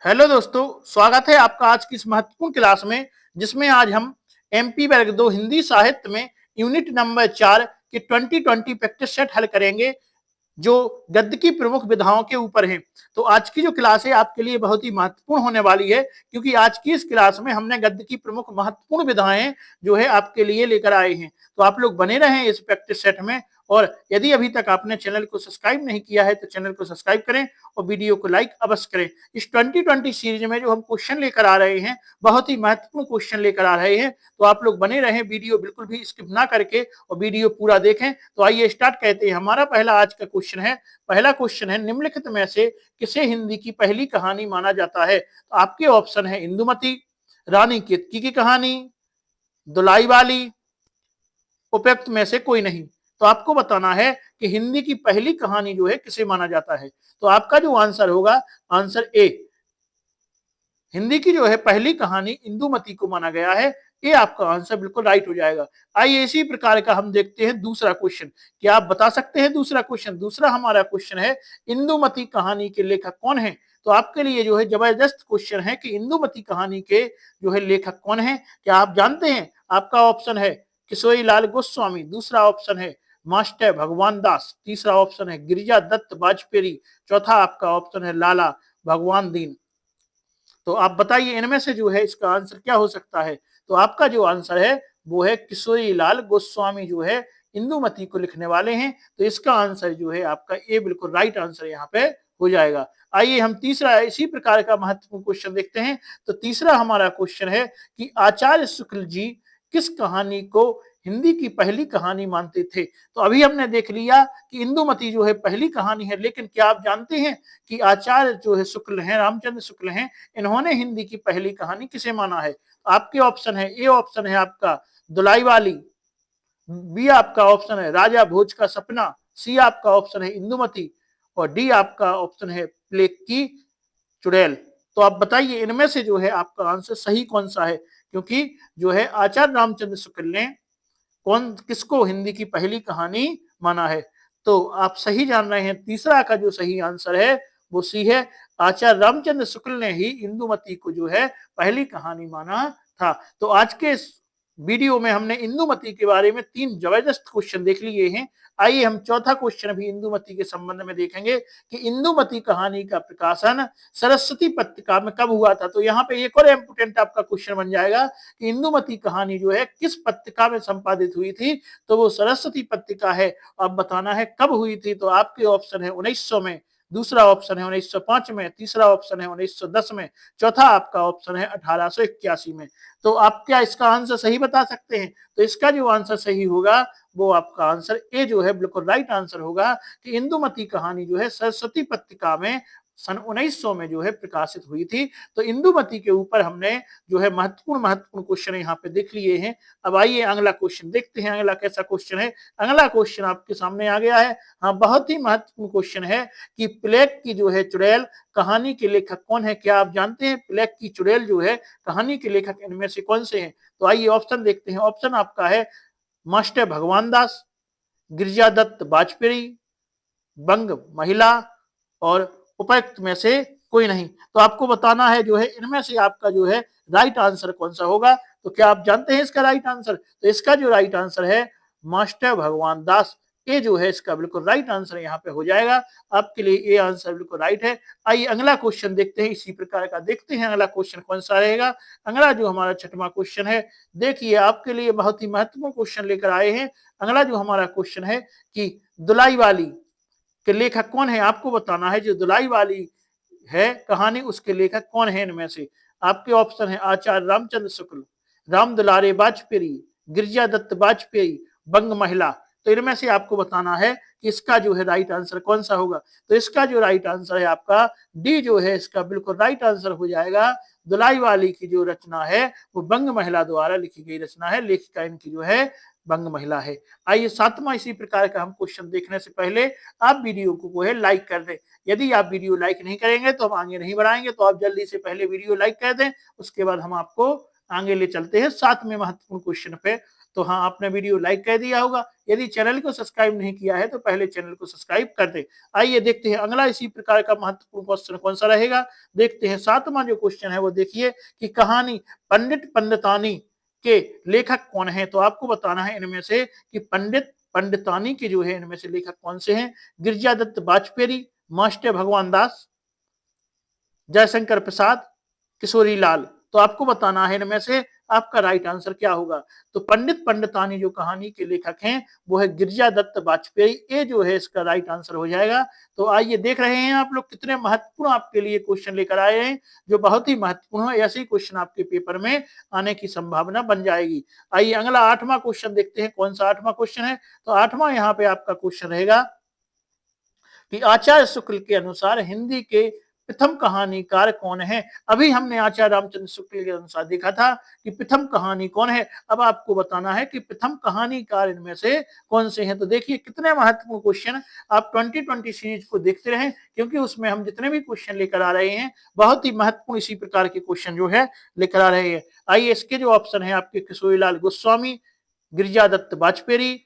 Hello दोस्तों, स्वागत है आपका आज की इस महत्वपूर्ण क्लास में, जिसमें आज हम एमपी वर्ग 2 हिंदी साहित्य में यूनिट नंबर 4 के 2020 प्रैक्टिस सेट हल करेंगे, जो गद्य की प्रमुख विधाओं के ऊपर है। तो आज की जो क्लास है आपके लिए बहुत ही महत्वपूर्ण होने वाली है, क्योंकि आज की इस क्लास में हमने गद्य की प्रमुख महत्वपूर्ण विधाएं जो है आपके लिए लेकर आए हैं। तो आप लोग बने रहें इस प्रैक्टिस सेट में, और यदि अभी तक आपने चैनल को सब्सक्राइब नहीं किया है तो चैनल को सब्सक्राइब करें और वीडियो को लाइक अवश्य करें। इस 2020 सीरीज में जो हम क्वेश्चन लेकर आ रहे हैं, बहुत ही महत्वपूर्ण क्वेश्चन लेकर आ रहे हैं। तो आप लोग बने रहें, वीडियो बिल्कुल भी स्किप ना करके और वीडियो पूरा देखें। तो आइए स्टार्ट करते हैं। हमारा पहला आज का क्वेश्चन है। पहला क्वेश्चन है, निम्नलिखित में से किसे हिंदी की पहली कहानी माना जाता है? तो आपके ऑप्शन है इंदुमती, रानी केतकी की कहानी, दुलाई वाली, उपयुक्त में से कोई नहीं। तो आपको बताना है कि हिंदी की पहली कहानी जो है किसे माना जाता है। तो आपका जो आंसर होगा, आंसर ए, हिंदी की जो है पहली कहानी इंदुमती को माना गया है। ये आपका आंसर बिल्कुल राइट हो जाएगा। आइए इसी प्रकार का हम देखते हैं दूसरा क्वेश्चन। क्या आप बता सकते हैं दूसरा क्वेश्चन? दूसरा हमारा क्वेश्चन है, इंदुमती कहानी के लेखक कौन है? तो आपके लिए जो है जबरदस्त क्वेश्चन है कि इंदुमती कहानी के जो है लेखक कौन है, क्या आप जानते हैं? आपका ऑप्शन है किशोरी लाल गोस्वामी, दूसरा ऑप्शन है मास्टर भगवान दास, तीसरा ऑप्शन है गिरिजा दत्त बाजपेयी, चौथा आपका ऑप्शन है लाला भगवान दीन। तो आप बताइए इनमें से जो है इसका आंसर क्या हो सकता है? तो आपका जो आंसर है वो है किशोरी लाल गोस्वामी जो है इंदुमती को लिखने वाले हैं। तो इसका आंसर जो है आपका ए बिल्कुल राइट आंसर यहाँ पे हो जाएगा। आइए हम तीसरा इसी प्रकार का महत्वपूर्ण क्वेश्चन देखते हैं। तो तीसरा हमारा क्वेश्चन है कि आचार्य शुक्ल जी किस कहानी को हिंदी की पहली कहानी मानते थे? तो अभी हमने देख लिया कि इंदुमती जो है पहली कहानी है, लेकिन क्या आप जानते हैं कि आचार्य जो है शुक्ल हैं, रामचंद्र शुक्ल हैं, इन्होंने हिंदी की पहली कहानी किसे माना है? आपके ऑप्शन है, ए ऑप्शन है आपका दुलाई वाली, बी आपका ऑप्शन है राजा भोज का सपना, सी आपका ऑप्शन है इंदुमती, और डी आपका ऑप्शन है प्लेग की चुड़ैल। तो आप बताइए इनमें से जो है आपका आंसर सही कौन सा है, क्योंकि जो है आचार्य रामचंद्र शुक्ल ने कौन किसको हिंदी की पहली कहानी माना है? तो आप सही जान रहे हैं। तीसरा का जो सही आंसर है वो सी है, आचार्य रामचंद्र शुक्ल ने ही इंदुमती को जो है पहली कहानी माना था। तो आज के इस वीडियो में हमने इंदुमती के बारे में 3 जबरदस्त क्वेश्चन देख लिए हैं। आइए हम चौथा क्वेश्चन भी इंदुमती के संबंध में देखेंगे कि इंदुमती कहानी का प्रकाशन सरस्वती पत्रिका में कब हुआ था। तो यहाँ पे एक और इम्पोर्टेंट आपका क्वेश्चन बन जाएगा कि इंदुमती कहानी जो है किस पत्रिका में संपादित हुई थी? तो वो सरस्वती पत्रिका है। अब बताना है कब हुई थी। तो आपके ऑप्शन है 1900 में, दूसरा ऑप्शन है 1905 में, तीसरा ऑप्शन है 1910 में, चौथा आपका ऑप्शन है 1881 में। तो आप क्या इसका आंसर सही बता सकते हैं? तो इसका जो आंसर सही होगा वो आपका आंसर ए जो है बिल्कुल राइट आंसर होगा कि इंदुमती कहानी जो है सरस्वती पत्रिका में सन 1900 में जो है प्रकाशित हुई थी। तो इंदुमती के ऊपर हमने जो है महत्वपूर्ण क्वेश्चन यहाँ पे देख लिए हैं। अब आइए अगला क्वेश्चन देखते हैं, अगला कैसा क्वेश्चन है। अगला क्वेश्चन आपके सामने आ गया है। हाँ, बहुत ही महत्वपूर्ण क्वेश्चन है कि प्लेग की जो है चुड़ैल कहानी के लेखक कौन है? क्या आप जानते हैं प्लेग की चुड़ैल जो है कहानी के लेखक इनमें से कौन से हैं? तो आइए ऑप्शन देखते हैं। ऑप्शन आपका है मास्टर भगवान दास, गिरिजा दत्त बाजपेयी, बंग महिला, और उपयुक्त में से कोई नहीं। तो आपको बताना है जो है इनमें से आपका जो है राइट आंसर कौन सा होगा। तो क्या आप जानते हैं इसका राइट आंसर? तो इसका जो राइट आंसर है मास्टर भगवान दास, ये जो है इसका बिल्कुल राइट आंसर यहाँ पे हो जाएगा। आपके लिए ये आंसर बिल्कुल राइट है। आइए अगला क्वेश्चन देखते हैं, इसी प्रकार का देखते हैं अगला क्वेश्चन कौन सा रहेगा। अगला जो हमारा छठवां क्वेश्चन है, देखिए आपके लिए बहुत ही महत्वपूर्ण क्वेश्चन लेकर आए हैं। अगला जो हमारा क्वेश्चन है कि दुलाई वाली के लेखक कौन है? आपको बताना है जो दुलाई वाली है कहानी उसके लेखक कौन है इनमें से। आपके ऑप्शन है आचार्य रामचंद्र शुक्ल, राम दुलारे बाजपेयी, गिरिजा दत्त बाजपेयी, बंग महिला। तो इनमें से आपको बताना है कि इसका जो है राइट आंसर कौन सा होगा। तो इसका जो राइट आंसर है आपका डी जो है इसका बिल्कुल राइट आंसर हो जाएगा। दुलाई वाली की जो रचना है वो बंग महिला द्वारा लिखी गई रचना है, लेखिका इनकी जो है बंग महिला है। आइए सातवां इसी प्रकार का हम क्वेश्चन देखने से पहले आप वीडियो को है लाइक कर दें। यदि आप वीडियो लाइक नहीं करेंगे तो हम आगे नहीं बढ़ाएंगे। तो आप जल्दी से पहले वीडियो लाइक कर दें, उसके बाद हम आपको आगे ले चलते हैं 7वें महत्वपूर्ण क्वेश्चन पे। तो हाँ, आपने वीडियो लाइक कर दिया होगा। यदि चैनल को सब्सक्राइब नहीं किया है तो पहले चैनल को सब्सक्राइब कर दे। आइए देखते हैं अगला इसी प्रकार का महत्वपूर्ण क्वेश्चन कौन सा रहेगा। देखते हैं 7वां जो क्वेश्चन है वो देखिए कि कहानी पंडित पंडितानी के लेखक कौन है। तो आपको बताना है इनमें से कि पंडित पंडितानी के जो है इनमें से लेखक कौन से हैं। गिरिजादत्त बाजपेयी, मास्टर भगवान दास, जयशंकर प्रसाद, किशोरी लाल। तो आपको बताना है इनमें से आपका राइट आंसर क्या होगा। तो पंडित पंडितानी जो कहानी के लेखक हैं वो है गिरिजादत्त बाजपेयी। ये जो है इसका राइट आंसर हो जाएगा। तो आइए देख रहे हैं आप लोग कितने महत्वपूर्ण आपके लिए क्वेश्चन लेकर आए हैं, जो बहुत ही महत्वपूर्ण है। ऐसे ही क्वेश्चन आपके पेपर में आने की संभावना बन जाएगी। आइए अगला 8वां क्वेश्चन देखते हैं कौन सा 8वां क्वेश्चन है। तो 8वां यहाँ पे आपका क्वेश्चन रहेगा कि आचार्य शुक्ल के अनुसार हिंदी के प्रथम कहानीकार कौन है। अभी हमने आचार्य रामचंद्र शुक्ल के अनुसार देखा था कि प्रथम कहानी कौन है। अब आपको बताना है कि प्रथम कहानीकार इनमें से कौन से हैं। तो देखिए कितने महत्वपूर्ण क्वेश्चन। आप 2020 सीरीज को देखते रहें, क्योंकि उसमें हम जितने भी क्वेश्चन लेकर आ रहे हैं बहुत ही महत्वपूर्ण इसी प्रकार के क्वेश्चन जो है लेकर आ रहे हैं। आइए इसके जो ऑप्शन है आपके किशोरी लाल गोस्वामी, गिरिजादत्त बाजपेयी,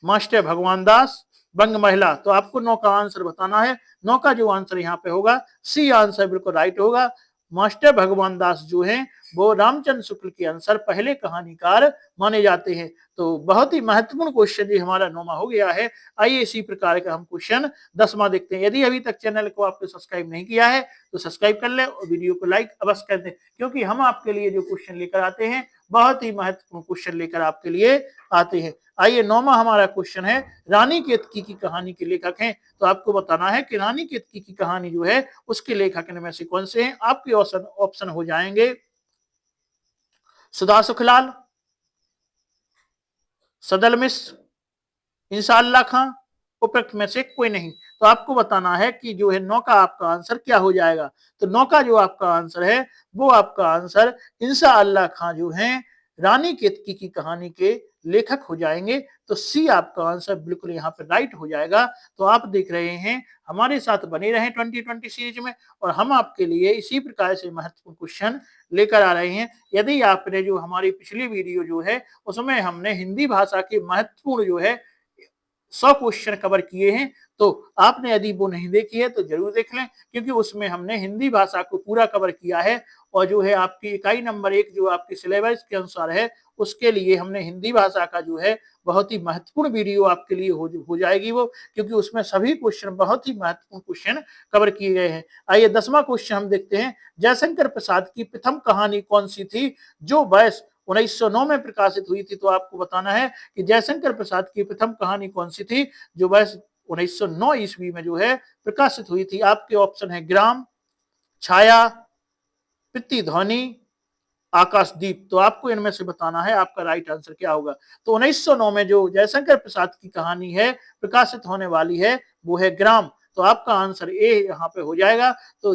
मास्टर भगवान दास, बंग महिला। तो आपको 9 का आंसर बताना है। 9 का जो आंसर यहाँ पे होगा सी आंसर बिल्कुल राइट होगा। मास्टर भगवान दास जो हैं वो रामचंद्र शुक्ल के अनुसार पहले कहानीकार माने जाते हैं। तो बहुत ही महत्वपूर्ण क्वेश्चन ये हमारा 9वां हो गया है। आइए इसी प्रकार का हम क्वेश्चन 10वां देखते हैं। यदि अभी तक चैनल को आपने सब्सक्राइब नहीं किया है तो सब्सक्राइब कर ले और वीडियो को लाइक अवश्य कर दें, क्योंकि हम आपके लिए जो क्वेश्चन लेकर आते हैं बहुत ही महत्वपूर्ण क्वेश्चन लेकर आपके लिए आते हैं। आइए 9वां हमारा क्वेश्चन है, रानी केतकी की कहानी के लेखक हैं। तो आपको बताना है कि रानी केतकी की कहानी जो है उसके लेखक इनमें से कौन से हैं। आपके ऑप्शन हो जाएंगे सुधा सुखलाल, सदल मिश्र, इंशाअल्लाह खां, उपरोक्त में से कोई नहीं। तो आपको बताना है कि जो है 9 का आपका आंसर क्या हो जाएगा। तो 9 का जो आपका आंसर है वो आपका आंसर इंशाअल्लाह खां जो है रानी केतकी की कहानी के लेखक हो जाएंगे। तो सी आपका आंसर बिल्कुल यहाँ पे राइट हो जाएगा। तो आप देख रहे हैं हमारे साथ बने रहे 2020 सीरीज में, और हम आपके लिए इसी प्रकार से महत्वपूर्ण क्वेश्चन लेकर आ रहे हैं। यदि आपने जो हमारी पिछली वीडियो जो है उसमें हमने हिंदी भाषा के महत्वपूर्ण जो है 100 क्वेश्चन कवर किए हैं, तो आपने यदि वो नहीं देखी है तो जरूर देख लें, क्योंकि उसमें हमने हिंदी भाषा को पूरा कवर किया है। और जो है आपकी इकाई नंबर 1 जो आपके सिलेबस के अनुसार है उसके लिए हमने हिंदी भाषा का जो है बहुत ही महत्वपूर्ण वीडियो आपके लिए हो जाएगी वो, क्योंकि उसमें सभी क्वेश्चन बहुत ही महत्वपूर्ण क्वेश्चन कवर किए गए हैं। आइए 10वां क्वेश्चन हम देखते हैं। जयशंकर प्रसाद की प्रथम कहानी कौन सी थी जो वर्ष 1909 में प्रकाशित हुई थी। तो आपको बताना है कि जयशंकर प्रसाद की प्रथम कहानी कौन सी थी जो वर्ष 1909 ईस्वी में जो है प्रकाशित हुई थी। आपके ऑप्शन है ग्राम, छाया, प्रतिध्वनि, आकाशदीप। तो आपको इनमें से बताना है आपका राइट आंसर क्या होगा। तो 1909 में जो जयशंकर प्रसाद की कहानी है प्रकाशित होने वाली है वो है ग्राम। तो आपका आंसर ए यहाँ पे हो जाएगा। तो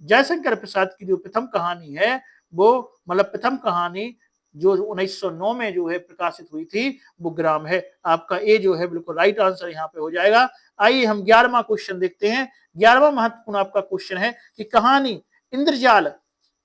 जयशंकर प्रसाद की जो प्रथम कहानी है वो मतलब प्रथम कहानी जो 1909 में जो है प्रकाशित हुई थी वो ग्राम है। आपका ए जो है बिल्कुल राइट आंसर यहाँ पे हो जाएगा। आइए हम 11वां क्वेश्चन देखते हैं। 11वां महत्वपूर्ण आपका क्वेश्चन है कि कहानी इंद्रजाल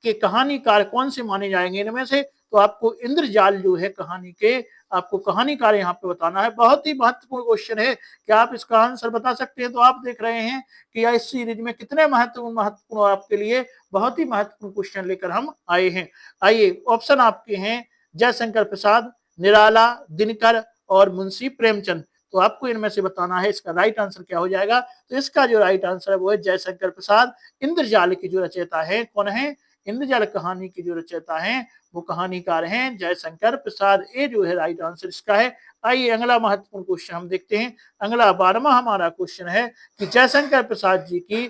के कहानीकार कौन से माने जाएंगे इनमें से। तो आपको इंद्रजाल जो है कहानी के आपको कहानीकार यहाँ पे बताना है। बहुत ही महत्वपूर्ण क्वेश्चन है। क्या आप इसका आंसर बता सकते हैं। तो आप देख रहे हैं कि इस सीरीज में कितने महत्वपूर्ण आपके लिए बहुत ही महत्वपूर्ण क्वेश्चन लेकर हम आए हैं। आइए ऑप्शन आपके हैं जयशंकर प्रसाद, निराला, दिनकर और मुंशी प्रेमचंद। तो आपको इनमें से बताना है इसका राइट आंसर क्या हो जाएगा। तो इसका जो राइट आंसर है वो है जयशंकर प्रसाद। इंद्रजाल की जो रचयिता है कौन है, इंद्रजाल कहानी की जो रचयिता हैं वो कहानीकार हैं जयशंकर प्रसाद। ये जो है राइट आंसर इसका है। आइए अगला महत्वपूर्ण क्वेश्चन हम देखते हैं। अगला 12वां हमारा क्वेश्चन है कि जयशंकर प्रसाद जी की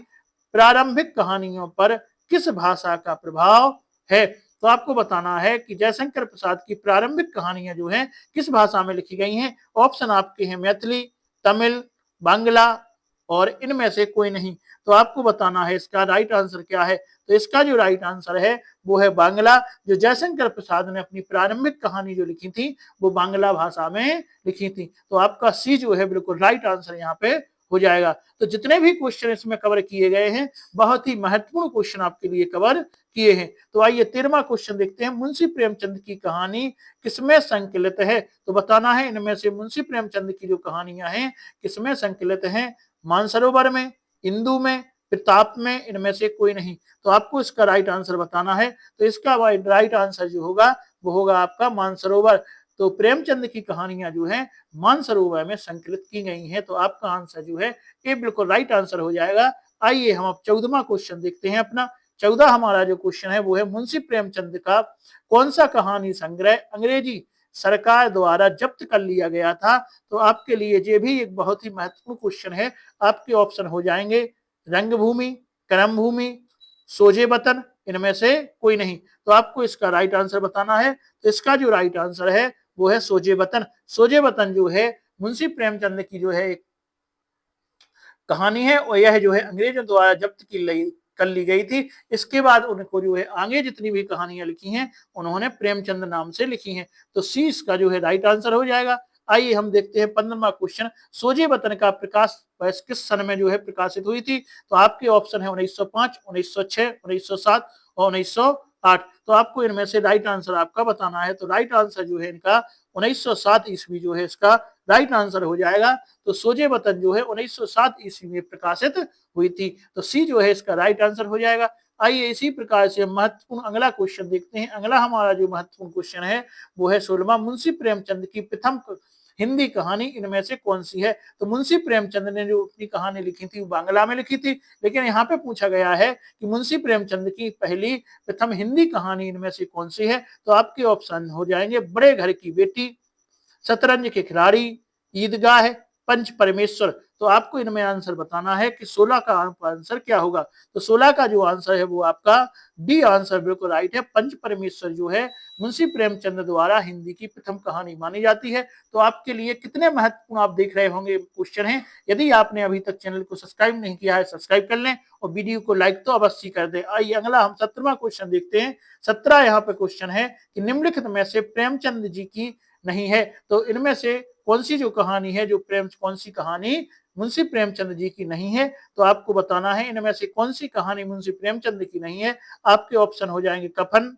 प्रारंभिक कहानियों पर किस भाषा का प्रभाव है। तो आपको बताना है कि जयशंकर प्रसाद की प्रारंभिक कहानियां जो हैं किस भाषा में लिखी गई हैं। ऑप्शन आपके हैं मैथिली, तमिल, बांग्ला और इनमें से कोई नहीं। तो आपको बताना है इसका राइट आंसर क्या है। तो इसका जो राइट आंसर है वो है बांग्ला। जो जयशंकर प्रसाद ने अपनी प्रारंभिक कहानी जो लिखी थी वो बांग्ला भाषा में लिखी थी। तो आपका सी जो है बिल्कुल राइट आंसर यहाँ पे हो जाएगा। तो जितने भी क्वेश्चन इसमें कवर किए गए हैं बहुत ही महत्वपूर्ण क्वेश्चन आपके लिए कवर किए हैं। तो आइए 13वां क्वेश्चन देखते हैं, मुंशी प्रेमचंद की कहानी किसमें संकलित है? तो बताना है इनमें से मुंशी प्रेमचंद की जो कहानियां हैं किसमें संकलित हैं? मानसरोवर में, इंदु में, प्रताप में, इनमें से कोई नहीं। तो आपको इसका राइट आंसर बताना है। तो इसका राइट आंसर जो होगा वो होगा आपका मानसरोवर। तो प्रेमचंद की कहानियां जो है मानसरोवर में संकलित की गई हैं। तो आपका आंसर जो है ये बिल्कुल राइट आंसर हो जाएगा। आइए हम अब 14वां क्वेश्चन देखते हैं अपना। 14 हमारा जो क्वेश्चन है वो है, मुंशी प्रेमचंद का कौन सा कहानी संग्रह अंग्रेजी सरकार द्वारा जब्त कर लिया गया था? तो आपके लिए ये भी एक बहुत ही महत्वपूर्ण क्वेश्चन है। आपके ऑप्शन हो जाएंगे रंगभूमि, कर्मभूमि, सोजे वतन, इनमें से कोई नहीं। तो आपको इसका राइट आंसर बताना है। तो इसका जो राइट आंसर है वो है सोजे वतन। सोजे वतन जो है मुंशी प्रेमचंद की जो है कहानी है और यह जो है अंग्रेजों द्वारा जब्त कर ली गई थी। इसके बाद उनको जो है आगे जितनी भी कहानियां लिखी हैं उन्होंने प्रेमचंद नाम से लिखी हैं। तो सी इसका जो है राइट आंसर हो जाएगा। आइए हम देखते हैं 15वां क्वेश्चन, सोजे वतन का प्रकाश किस सन में जो है प्रकाशित हुई थी? तो आपके ऑप्शन है 1905, 1906, 1907 और 1908। तो आपको इनमें से राइट आंसर आपका बताना है। तो राइट आंसर जो है इनका 1907 ईस्वी जो है इसका राइट आंसर हो जाएगा। तो सोजे वतन जो है 1907 ईस्वी में प्रकाशित हुई थी। तो सी जो है इसका राइट आंसर हो जाएगा। आइए इसी प्रकार से महत्वपूर्ण अगला क्वेश्चन देखते हैं। अगला हमारा जो महत्वपूर्ण क्वेश्चन है वो है 16वां, मुंशी प्रेमचंद की प्रथम हिंदी कहानी इनमें से कौन सी है? तो मुंशी प्रेमचंद ने जो अपनी कहानी लिखी थी वो बांग्ला में लिखी थी, लेकिन यहाँ पे पूछा गया है कि मुंशी प्रेमचंद की पहली प्रथम हिंदी कहानी इनमें से कौन सी है? तो आपके ऑप्शन हो जाएंगे बड़े घर की बेटी, शतरंज के खिलाड़ी, ईदगाह, पंच परमेश्वर। तो आपको इनमें आंसर बताना है कि 16 का आंसर क्या होगा। तो 16 का जो आंसर है वो आपका डी आंसर बिल्कुल राइट है। पंच परमेश्वर जो है मुंशी प्रेमचंद द्वारा हिंदी की प्रथम कहानी मानी जाती है। तो आपके लिए कितने महत्वपूर्ण आप देख रहे होंगे क्वेश्चन है। यदि आपने अभी तक चैनल को सब्सक्राइब नहीं किया है सब्सक्राइब कर लें और वीडियो को लाइक तो अवश्य कर दें। आइए अगला हम 17वां क्वेश्चन देखते हैं। 17 यहाँ पे क्वेश्चन है कि निम्नलिखित में से प्रेमचंद जी की नहीं है। तो इनमें से कौन सी जो कहानी है जो कौन सी कहानी मुंशी प्रेमचंद जी की नहीं है? तो आपको बताना है इनमें से कौन सी कहानी मुंशी प्रेमचंद की नहीं है। आपके ऑप्शन हो जाएंगे कफन,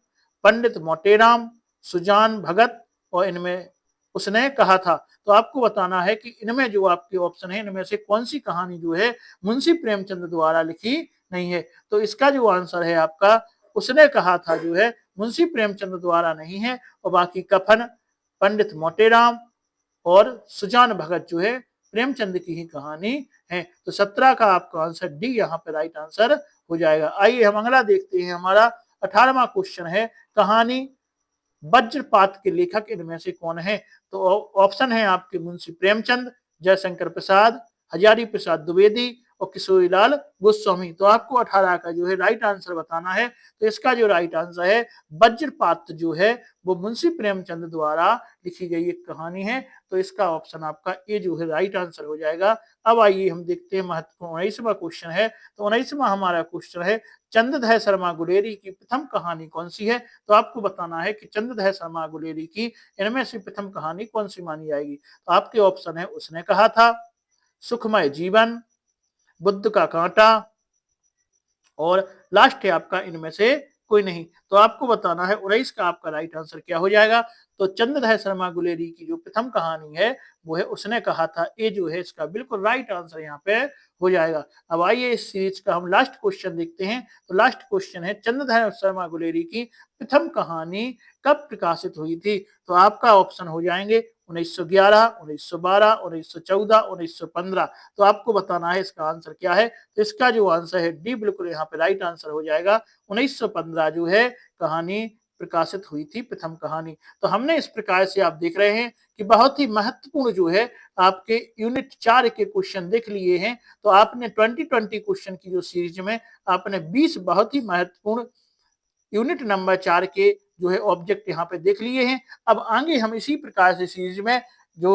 पंडित मोटेराम, सुजान भगत और इनमें उसने कहा था। तो आपको बताना है कि इनमें जो आपके ऑप्शन है इनमें से कौन सी कहानी जो है मुंशी प्रेमचंद द्वारा लिखी नहीं है। तो इसका जो आंसर है आपका उसने कहा था जो है मुंशी प्रेमचंद द्वारा नहीं है और बाकी कफन, पंडित मोटेराम और सुजान भगत जो है प्रेमचंद की ही कहानी है। तो 17 का आपका आंसर डी यहाँ पे राइट आंसर हो जाएगा। आइए हम अगला देखते हैं। हमारा 18वां क्वेश्चन है, कहानी वज्रपात के लेखक इनमें से कौन है? तो ऑप्शन है आपके मुंशी प्रेमचंद, जयशंकर प्रसाद, हजारी प्रसाद द्विवेदी और किशोरीलाल गोस्वामी। तो आपको 18 का जो है राइट आंसर बताना है। तो इसका जो राइट आंसर है वज्रपात जो है वो मुंशी प्रेमचंद द्वारा लिखी गई एक कहानी है। तो इसका ऑप्शन आपका ए जो है राइट आंसर हो जाएगा। अब आइए हम देखते हैं महत्वपूर्ण 19वां क्वेश्चन है। तो 19वां हमारा क्वेश्चन है, चंद्रधर शर्मा गुलेरी की प्रथम कहानी कौन सी है? तो आपको बताना है कि चंद्रधर शर्मा गुलेरी की इनमें से प्रथम कहानी कौन सी मानी जाएगी। तो आपके ऑप्शन है उसने कहा था, सुखमय जीवन, बुद्ध का कांटा और लास्ट है आपका इनमें से कोई नहीं। तो आपको बताना है 19 का आपका राइट आंसर क्या हो जाएगा। तो चंद्रधर शर्मा गुलेरी की जो प्रथम कहानी है वो है उसने कहा था, ये जो है इसका बिल्कुल राइट आंसर यहाँ पे हो जाएगा। अब आइए इस सीरीज का हम लास्ट क्वेश्चन देखते हैं। तो लास्ट क्वेश्चन है, चंद्रधर शर्मा गुलेरी की प्रथम कहानी कब प्रकाशित हुई थी? तो आपका ऑप्शन हो जाएंगे 1911, 1912, 1914, 1915। तो आपको बताना है इसका आंसर क्या है। तो इसका जो आंसर है डी बिल्कुल यहाँ पे राइट आंसर हो जाएगा। 1915 जो है कहानी प्रकाशित हुई थी प्रथम कहानी। तो हमने इस प्रकार से आप देख रहे हैं कि बहुत ही महत्वपूर्ण जो है आपके यूनिट 4 के क्वेश्चन देख लिए हैं। तो आपने 2020 क्वेश्चन की जो सीरीज में आपने 20 बहुत ही महत्वपूर्ण यूनिट नंबर 4 के जो है ऑब्जेक्ट यहाँ पे देख लिए हैं। अब आगे हम इसी प्रकार से सीरीज में जो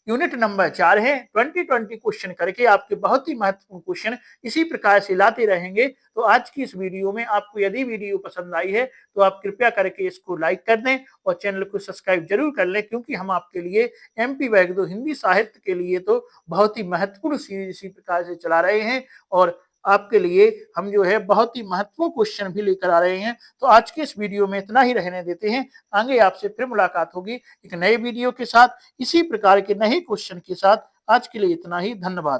यूनिट नंबर 4 है। 20-20 क्वेश्चन करके आपके बहुत ही महत्वपूर्ण क्वेश्चन इसी प्रकार से लाते रहेंगे। तो आज की इस वीडियो में आपको यदि वीडियो पसंद आई है तो आप कृपया करके इसको लाइक कर दें और चैनल को सब्सक्राइब जरूर कर लें, क्योंकि हम आपके लिए एमपी बैग दो हिंदी साहित्य के लिए तो बहुत ही महत्वपूर्ण सीरीज इसी प्रकार से चला रहे हैं और आपके लिए हम जो है बहुत ही महत्वपूर्ण क्वेश्चन भी लेकर आ रहे हैं। तो आज के इस वीडियो में इतना ही रहने देते हैं। आगे आपसे फिर मुलाकात होगी एक नए वीडियो के साथ, इसी प्रकार के नए क्वेश्चन के साथ। आज के लिए इतना ही, धन्यवाद।